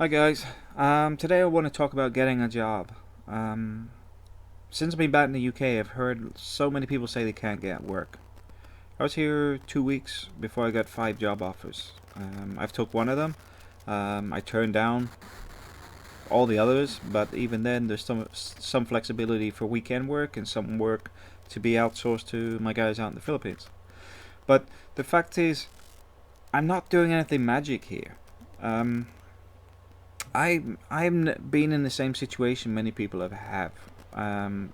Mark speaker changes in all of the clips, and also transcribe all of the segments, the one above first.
Speaker 1: Hi guys. Today I want to talk about getting a job. Um, since I've been back in the UK, I've heard so many people say they can't get work. I was here 2 weeks before I got 5 job offers. I've took one of them. I turned down all the others, but even then, there's some flexibility for weekend work and some work to be outsourced to my guys out in the Philippines. But the fact is, I'm not doing anything magic here. Um, I'm been in the same situation many people have,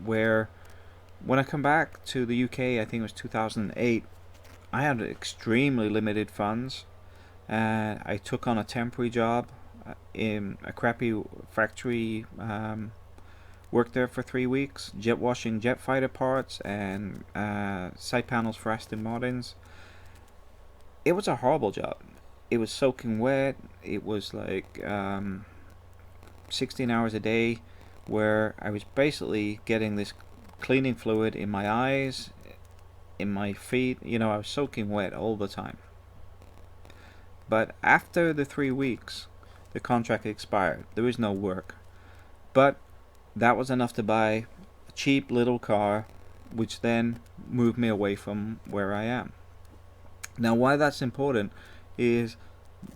Speaker 1: where when I come back to the UK, I think it was 2008. I had extremely limited funds. I took on a temporary job in a crappy factory. Worked there for 3 weeks, jet washing jet fighter parts and side panels for Aston Martins. It was a horrible job. It was soaking wet. It was like 16 hours a day where I was basically getting this cleaning fluid in my eyes, in my feet. I was soaking wet all the time. But after the 3 weeks, the contract expired. There was no work. But that was enough to buy a cheap little car, which then moved me away from where I am. Now, why that's important is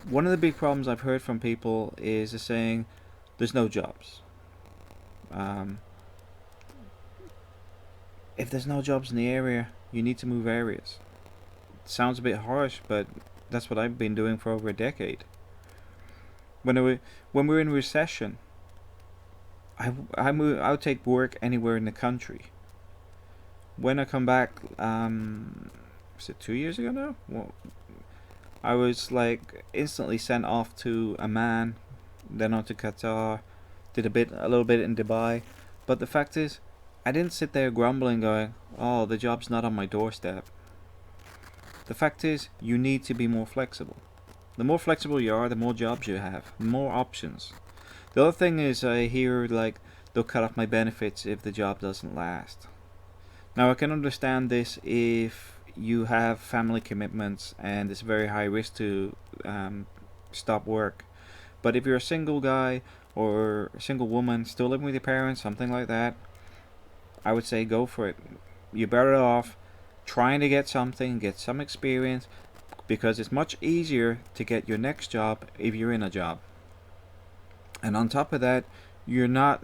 Speaker 1: one of the big problems I've heard from people is the saying, there's no jobs. Um, if there's no jobs in the area, you need to move areas. It sounds a bit harsh, but that's what I've been doing for over a decade. When we're in recession, I'll take work anywhere in the country. When I come back, was it 2 years ago now? Well, I was like instantly sent off to Amman, then on to Qatar, did a little bit in Dubai. But the fact is, I didn't sit there grumbling, going, "Oh, the job's not on my doorstep." The fact is, you need to be more flexible. The more flexible you are, the more jobs you have, more options. The other thing is, I hear like they'll cut off my benefits if the job doesn't last. Now, I can understand this if you have family commitments and it's very high risk to stop work. But if you're a single guy or a single woman still living with your parents, something like that, I would say go for it. You're better off trying to get something, get some experience, because it's much easier to get your next job if you're in a job. And on top of that, you're not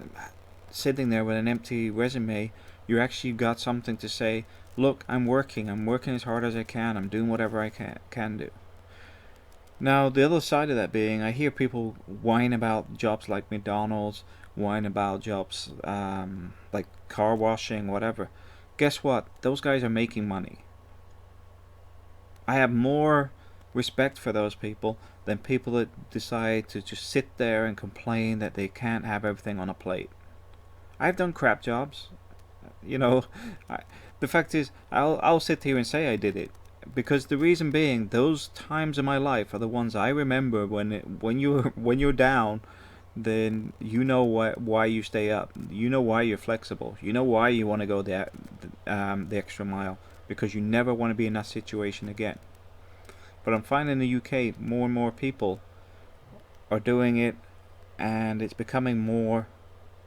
Speaker 1: sitting there with an empty resume. You actually got something to say. Look, I'm working as hard as I can. I'm doing whatever I can do. Now, the other side of that being, I hear people whine about jobs like McDonald's, whine about jobs like car washing, whatever. Guess what? Those guys are making money. I have more respect for those people than people that decide to just sit there and complain that they can't have everything on a plate. I've done crap jobs. You know, I, the fact is, I'll sit here and say I did it because the reason being, those times in my life are the ones I remember when you're down. Then you know why you stay up. You know why you're flexible. You know why you want to go the extra mile because you never want to be in that situation again. But I'm finding in the UK more and more people are doing it, and it's becoming more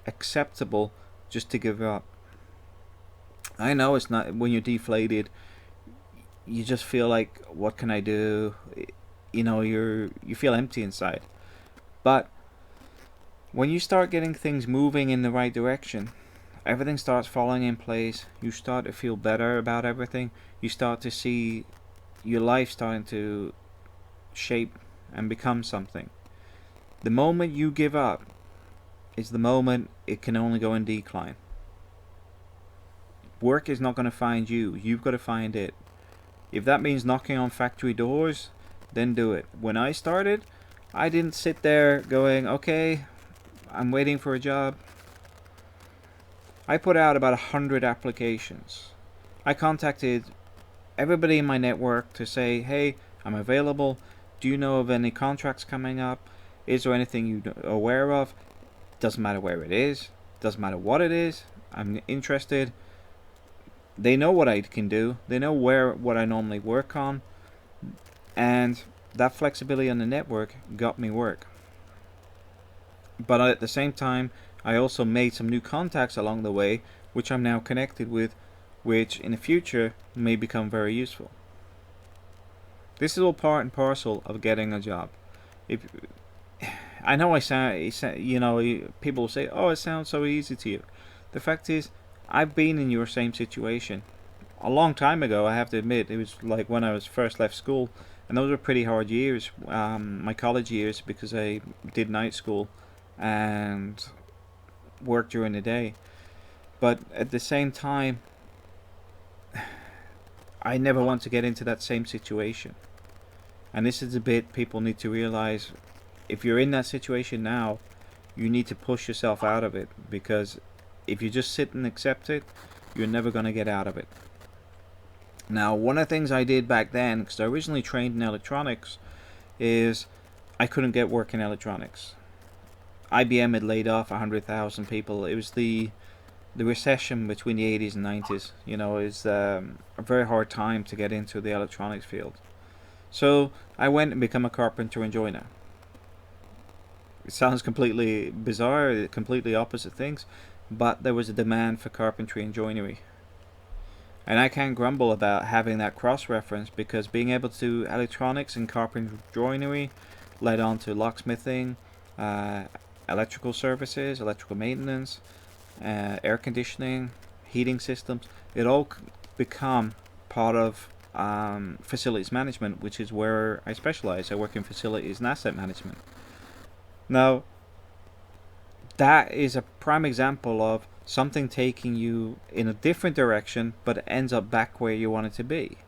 Speaker 1: acceptable just to give up. I know it's not when you're deflated. You just feel like, what can I do? You feel empty inside. But when you start getting things moving in the right direction, everything starts falling in place. You start to feel better about everything. You start to see your life starting to shape and become something. The moment you give up is the moment it can only go in decline. Work is not going to find you. You've got to find it. If that means knocking on factory doors, then do it. When I started, I didn't sit there going, okay, I'm waiting for a job. I put out about 100 applications. I contacted everybody in my network to say, hey, I'm available. Do you know of any contracts coming up? Is there anything you're aware of? Doesn't matter where it is. Doesn't matter what it is. I'm interested. They know what I can do. They know what I normally work on. And that flexibility on the network got me work. But at the same time, I also made some new contacts along the way, which I'm now connected with, which in the future may become very useful. This is all part and parcel of getting a job. If I know I sound, people will say, "Oh, it sounds so easy to you." The fact is, I've been in your same situation a long time ago. I have to admit, it was like when I was first left school, and those were pretty hard years, my college years, because I did night school and worked during the day. But at the same time, I never want to get into that same situation. And this is a bit people need to realize. If you're in that situation now, you need to push yourself out of it, because if you just sit and accept it, you're never going to get out of it. Now, one of the things I did back then, because I originally trained in electronics, is I couldn't get work in electronics. IBM had laid off 100,000 people. It was the recession between the 80s and 90s. It was a very hard time to get into the electronics field. So I went and became a carpenter and joiner. It sounds completely bizarre, completely opposite things, but there was a demand for carpentry and joinery. And I can't grumble about having that cross-reference, because being able to do electronics and carpentry joinery led on to locksmithing, electrical services, electrical maintenance, air conditioning, heating systems. It all become part of facilities management, which is where I specialize. I work in facilities and asset management. Now, that is a prime example of something taking you in a different direction, but it ends up back where you want it to be.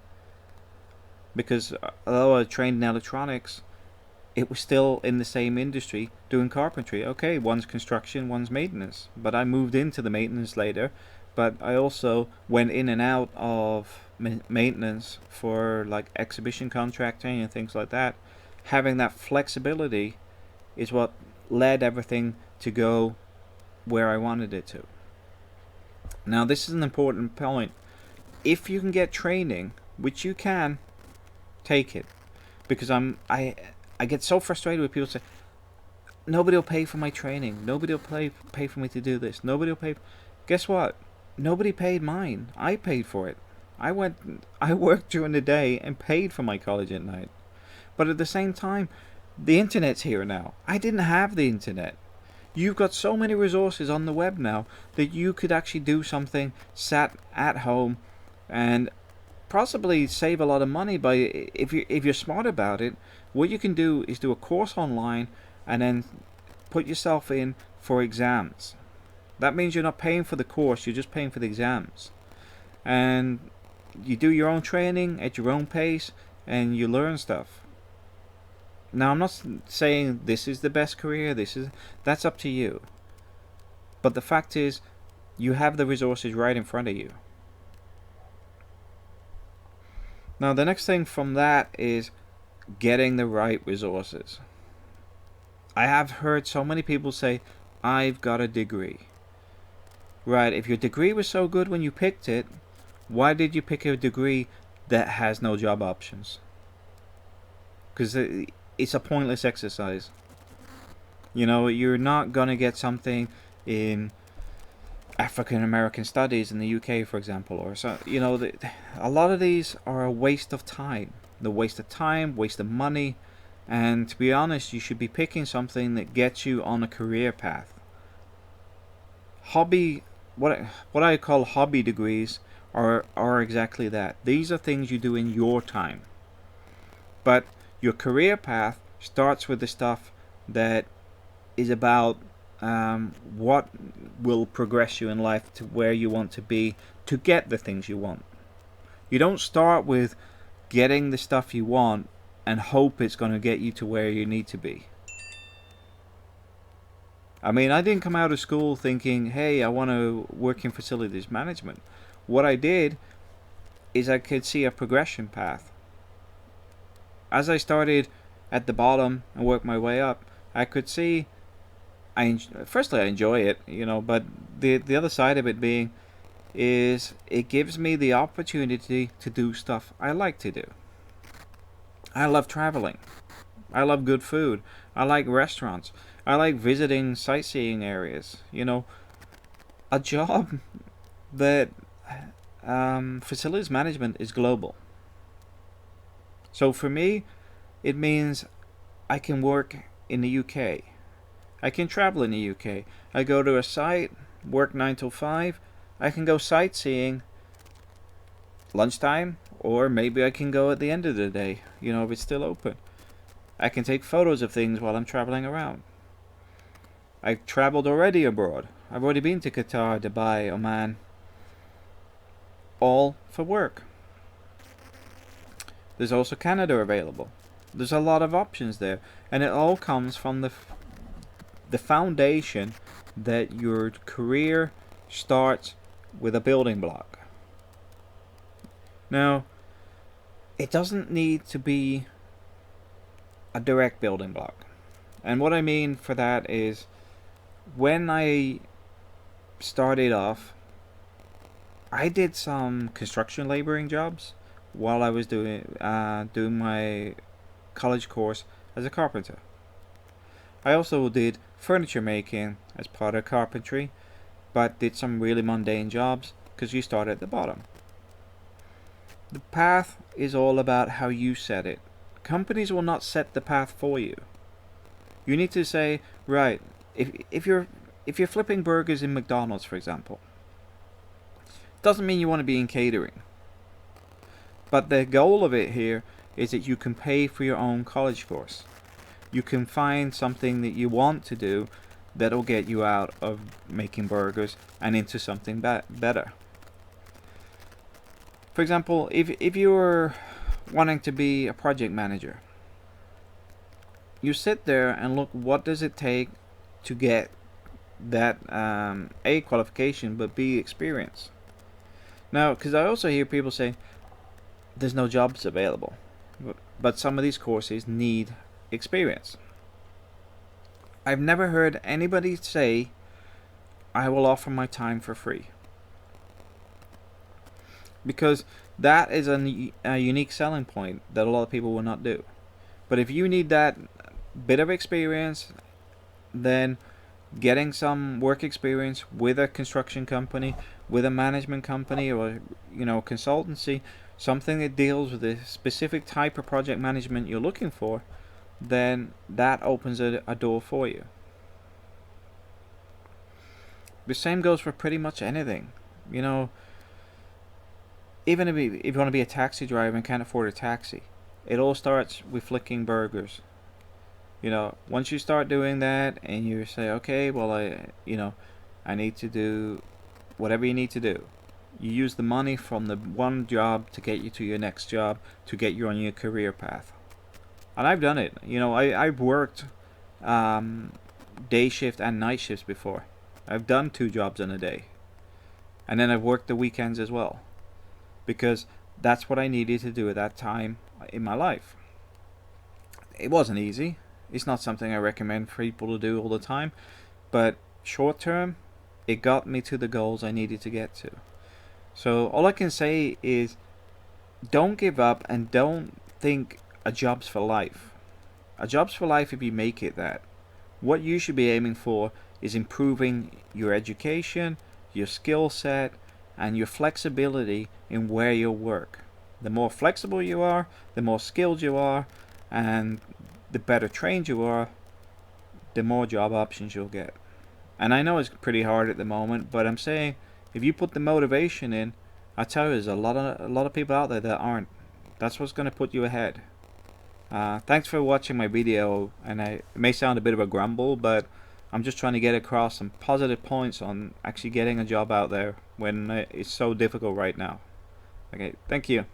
Speaker 1: Because although I trained in electronics, it was still in the same industry doing carpentry. Okay, one's construction, one's maintenance. But I moved into the maintenance later. But I also went in and out of maintenance for like exhibition contracting and things like that. Having that flexibility is what led everything to go where I wanted it to. Now, this is an important point. If you can get training, which you can, take it. Because I get so frustrated with people say, nobody will pay for my training. Nobody will pay for me to do this. Nobody will pay. Guess what? Nobody paid mine. I paid for it. I worked during the day and paid for my college at night. But at the same time, the internet's here now. I didn't have the internet. You've got so many resources on the web now that you could actually do something sat at home and possibly save a lot of money by, if you're smart about it. What you can do is do a course online and then put yourself in for exams. That means you're not paying for the course, you're just paying for the exams. And you do your own training at your own pace and you learn stuff. Now, I'm not saying this is the best career, that's up to you. But the fact is, you have the resources right in front of you. Now, the next thing from that is getting the right resources. I have heard so many people say, I've got a degree. Right, if your degree was so good when you picked it, why did you pick a degree that has no job options? Because it's a pointless exercise. You're not going to get something in African American studies in the UK, for example, or so. A lot of these are a waste of time. The waste of time, waste of money, and to be honest, you should be picking something that gets you on a career path. What I call hobby degrees are exactly that. These are things you do in your time. But your career path starts with the stuff that is about what will progress you in life to where you want to be to get the things you want. You don't start with getting the stuff you want and hope it's going to get you to where you need to be. I mean, I didn't come out of school thinking, hey, I want to work in facilities management. What I did is I could see a progression path. As I started at the bottom and worked my way up, I could see, firstly I enjoy it, but the other side of it being is it gives me the opportunity to do stuff I like to do. I love traveling. I love good food. I like restaurants. I like visiting sightseeing areas. You know, a job that facilities management is global. So for me, it means I can work in the UK. I can travel in the UK. I go to a site, work 9 till 5. I can go sightseeing lunchtime, or maybe I can go at the end of the day, you know, if it's still open. I can take photos of things while I'm traveling around. I've traveled already abroad. I've already been to Qatar, Dubai, Oman, all for work. There's also Canada available. There's a lot of options there, and it all comes from the foundation that your career starts with a building block. Now, it doesn't need to be a direct building block. And what I mean for that is, when I started off, I did some construction laboring jobs while I was doing my college course as a carpenter. I also did furniture making as part of carpentry, but did some really mundane jobs because you start at the bottom. The path is all about how you set it. Companies will not set the path for you. You need to say, right, if you're flipping burgers in McDonald's, for example, doesn't mean you want to be in catering. But the goal of it here is that you can pay for your own college course. You can find something that you want to do that'll get you out of making burgers and into something better. For example, if you're wanting to be a project manager, you sit there and look, what does it take to get that A, qualification, but B, experience. Now, because I also hear people say there's no jobs available, but some of these courses need experience. I've never heard anybody say, I will offer my time for free. Because that is a unique selling point that a lot of people will not do. But if you need that bit of experience, then getting some work experience with a construction company, with a management company, or consultancy, something that deals with the specific type of project management you're looking for, then that opens a door for you. The same goes for pretty much anything. Even if you want to be a taxi driver and can't afford a taxi, it all starts with flicking burgers. Once you start doing that and you say, okay, well, I need to do whatever you need to do. You use the money from the one job to get you to your next job, to get you on your career path. And I've done it. I've worked day shift and night shifts before. I've done 2 jobs in a day. And then I've worked the weekends as well. Because that's what I needed to do at that time in my life. It wasn't easy. It's not something I recommend for people to do all the time. But short term, it got me to the goals I needed to get to. So all I can say is, don't give up and don't think a job's for life. A job's for life if you make it that. What you should be aiming for is improving your education, your skill set, and your flexibility in where you work. The more flexible you are, the more skilled you are, and the better trained you are, the more job options you'll get. And I know it's pretty hard at the moment, but I'm saying, if you put the motivation in, I tell you, there's a lot of people out there that aren't. That's what's going to put you ahead. Thanks for watching my video, and it may sound a bit of a grumble, but I'm just trying to get across some positive points on actually getting a job out there when it's so difficult right now. Okay, thank you.